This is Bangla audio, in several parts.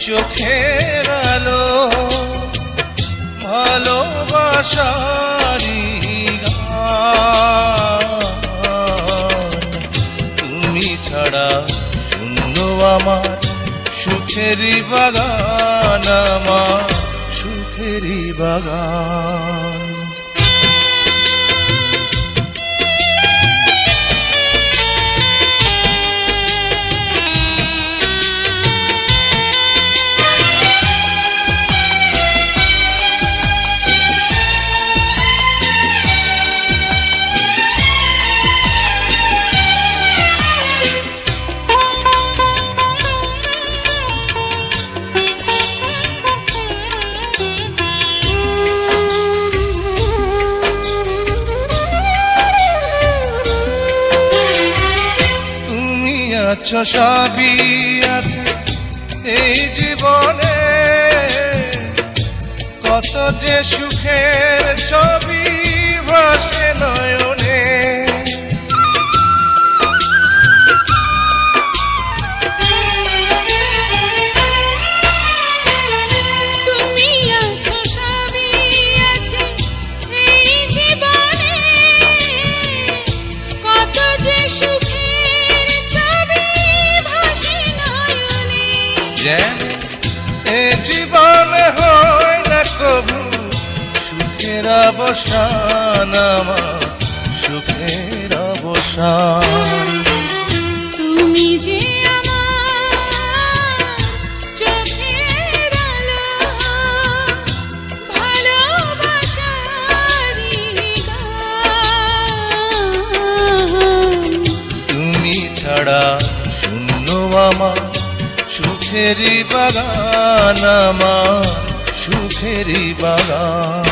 চোখের আলো ভালোবাসারি গান, তুমি ছাড়া শূন্য আমার সুখেরই বাগান, আমার সুখেরই বাগান। সবই আছে এই জীবনে, কত যে সুখের ছবি ভাসে নয়নে। তুমি আছো সবই আছে এই জীবনে, কত যে সুখের ছবি ভাসে নয়নে। এ জীবনে হয় না কবু সুখের অবসান, আমার সুখের অবসান। তুমি যে আমার চোখের আলো ভালোবাসারি গান, তুমি ছাড়া শূন্য আমার সুখেরই বাগান, আমার সুখেরই বাগান।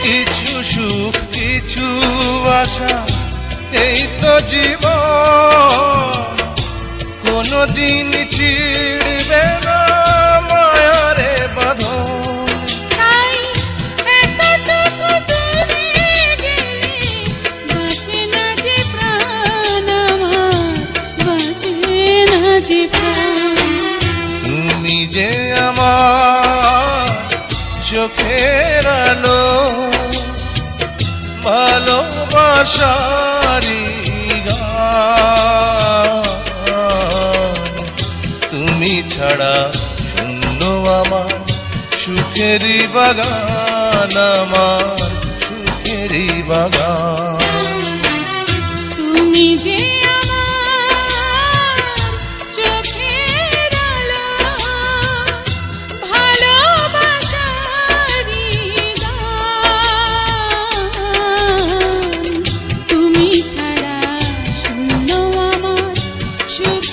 কিছু সুখ কিছু আশা এই তো জীবন, কোনদিন ছিড়বে না মায়ারে বাঁধন। তাই এতটুকু দূরে গেলে বাঁচে না যে প্রাণ আমার, বাঁচে না যে প্রাণ। তুমি যে আমার চোখের আলো ভালোবাসারি গান, তুমি ছাড়া শূন্য আমার সুখেরই বাগান, আমার সুখেরই বাগান। তুমি যে আমার চোখের আলো ভালোবাসারি গান, তুমি ছাড়া শূন্য আমার সুখ